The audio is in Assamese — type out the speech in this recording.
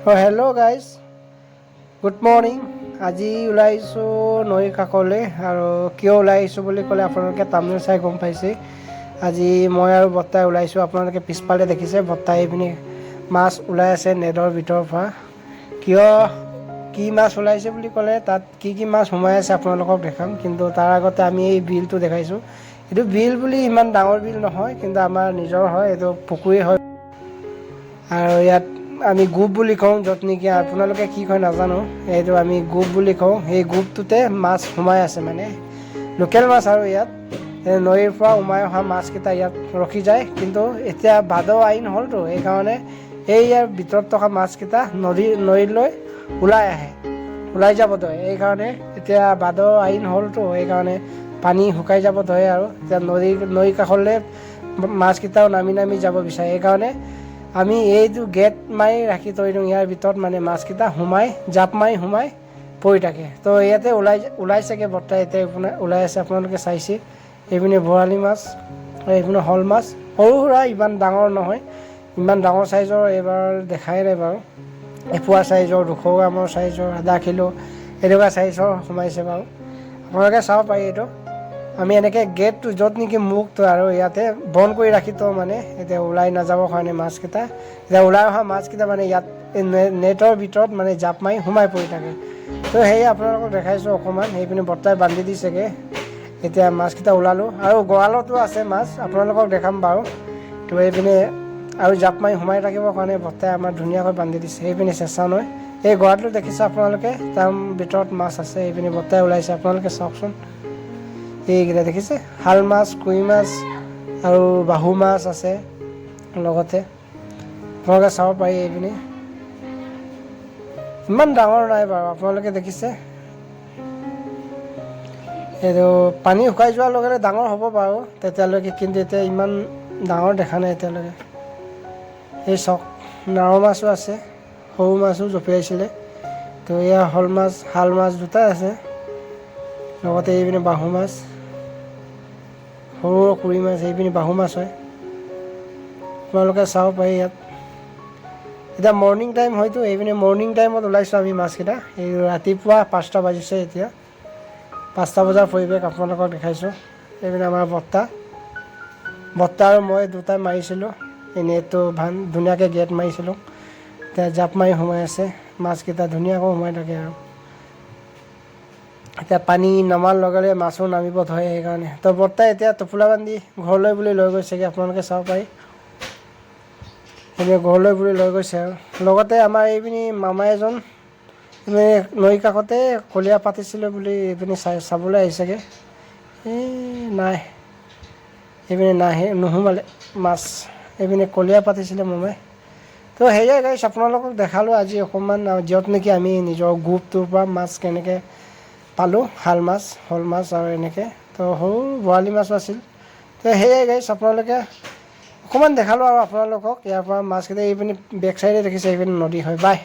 Hello' guys, good morning. আজি ওলাই আহিছোঁ নৈৰ কাষলৈ। আৰু কিয় ওলাই আহিছোঁ বুলি ক'লে আপোনালোকে তামোল চাই গম পাইছে। আজি মই আৰু বৰ্তাই ওলাইছোঁ। আপোনালোকে পিছফালে দেখিছে বৰ্তাই এইপিনি মাছ ওলাই আছে নেটৰ ভিতৰৰ পৰা। কি মাছ ওলাইছে বুলি ক'লে তাত কি মাছ সোমাই আছে আপোনালোকক দেখাম। কিন্তু তাৰ আগতে আমি এই বিলটো দেখাইছোঁ। এইটো বিল বুলি ইমান ডাঙৰ বিল নহয়, কিন্তু আমাৰ নিজৰ হয়, এইটো পুখুৰী হয়। আৰু ইয়াত আমি গোপ বুলি কওঁ, য'ত নেকি আপোনালোকে কি কয় নাজানো, এইটো আমি গোপ বুলি কওঁ। সেই গোপটোতে মাছ সোমাই আছে, মানে লোকেল মাছ। আৰু ইয়াত নৈৰ পৰা সোমাই অহা মাছকেইটা ইয়াত ৰখি যায়। কিন্তু এতিয়া ভাদ আহিন হ'লতো, সেইকাৰণে এই ইয়াৰ ভিতৰত থকা মাছকেইটা নৈলৈ ওলাই যাব ধৰে। এইকাৰণে এতিয়া ভাদ আহিন হ'লতো, সেইকাৰণে পানী শুকাই যাব ধৰে। আৰু এতিয়া নৈৰ কাষলৈ মাছকেইটাও নামি যাব বিচাৰে। সেইকাৰণে আমি এইটো গেট মাৰি ৰাখি থৈ দিওঁ। ইয়াৰ ভিতৰত মানে মাছকেইটা জাপ মাৰি সোমাই পৰি থাকে। তো ইয়াতে ওলাইছেগৈ বৰ্তাই, এতিয়া ওলাই আছে, আপোনালোকে চাইছে। এইপিনে বৰালি মাছ আৰু এইপিনে শ'ল মাছ, সৰু সুৰা, ইমান ডাঙৰ নহয়। ইমান ডাঙৰ চাইজৰ এইবাৰ দেখাই নাই বাৰু। এপোৱা চাইজৰ, 200 গ্ৰামৰ চাইজৰ, আধা কিলো এনেকুৱা চাইজৰ সোমাইছে বাৰু। আপোনালোকে চাব পাৰি এইটো। আমি এনেকৈ গেটটো য'ত নেকি মুক্ত, আৰু ইয়াতে বন্ধ কৰি ৰাখি থওঁ, মানে এতিয়া ওলাই নাযাবৰ কাৰণে মাছকেইটা। এতিয়া ওলাই অহা মাছকেইটা মানে ইয়াত এই নেটৰ ভিতৰত মানে জাপ মাৰি সোমাই পৰি থাকে। তো সেয়ে আপোনালোকক দেখাইছোঁ অকণমান। সেইপিনে বৰ্তাই বান্ধি দিছেগৈ। এতিয়া মাছকেইটা ওলালোঁ, আৰু গঁৰালতো আছে মাছ, আপোনালোকক দেখাম বাৰু। তো এইপিনে আৰু জাপ মাৰি সোমাই থাকিবৰ কাৰণে বৰ্তাই আমাৰ ধুনীয়াকৈ বান্ধি দিছে। সেইপিনে চেঁচা নৈ, এই গঁৰালটো দেখিছে আপোনালোকে, তাৰ ভিতৰত মাছ আছে। এইপিনে বৰ্তাই ওলাইছে, আপোনালোকে চাওকচোন। এইকেইটা দেখিছে, শাল মাছ, কুই মাছ আৰু বাহু মাছ আছে লগতে। আপোনালোকে চাব পাৰি। এইপিনে ইমান ডাঙৰ নাই বাৰু, আপোনালোকে দেখিছে। এইটো পানী শুকাই যোৱাৰ লগে লগে ডাঙৰ হ'ব বাৰু তেতিয়ালৈকে, কিন্তু এতিয়া ইমান ডাঙৰ দেখা নাই এতিয়ালৈকে। এই চাওক, নাও মাছো আছে, সৰু মাছো জঁপিয়াইছিলে। তো এয়া শাল মাছ দুটাই আছে, লগতে এইপিনে বাহু মাছ, সৰু কুৰি মাছ, এইপিনে বাহু মাছ হয়। আপোনালোকে চাব পাৰি ইয়াত। এতিয়া মৰ্ণিং টাইম হয়তো, এইপিনে মৰ্ণিং টাইমত ওলাইছোঁ আমি মাছকেইটা। এই ৰাতিপুৱা 5টা বাজিছে এতিয়া। 5টা বজাৰ পৰিৱেশ আপোনালোকক দেখাইছোঁ। এইপিনে আমাৰ বৰ্তা আৰু মই দুটাই মাৰিছিলোঁ, এই নেটটো ধুনীয়াকৈ গেট মাৰিছিলোঁ। এতিয়া জাপ মাৰি সোমাই আছে মাছকেইটা, ধুনীয়াকৈ সোমাই থাকে। আৰু এতিয়া পানী নমাৰ লগে লগে মাছো নামিব ধৰে, সেইকাৰণে। তো বৰ্তাই এতিয়া টোপোলা বান্ধি ঘৰলৈ বুলি লৈ গৈছেগৈ, আপোনালোকে চাব পাৰি। এতিয়া ঘৰলৈ বুলি লৈ গৈছে। আৰু লগতে আমাৰ এইপিনি মামা এজন নৈৰ কাষতে কলীয়া পাতিছিলে বুলি এইপিনি চাবলৈ আহিছেগৈ। এই নাই, এইপিনে নোসোমালে মাছ। এইপিনে কলীয়া পাতিছিলে মামাই। তো সেয়াই গাইছ, আপোনালোকক দেখালোঁ আজি অকণমান, য'ত নেকি আমি নিজৰ গ্ৰুপটোৰ পৰা মাছ কেনেকৈ পালোঁ, শাল মাছ, শ'ল মাছ আৰু এনেকৈ। তো সৰু বৰালি মাছো আছিল। তো সেয়াই গাইছ, আপোনালোকে অকণমান দেখালোঁ আৰু আপোনালোকক ইয়াৰ পৰা মাছকেইটা। এইপিনে বেক চাইডে দেখিছে, এইপিনে নদী হয়। বাই।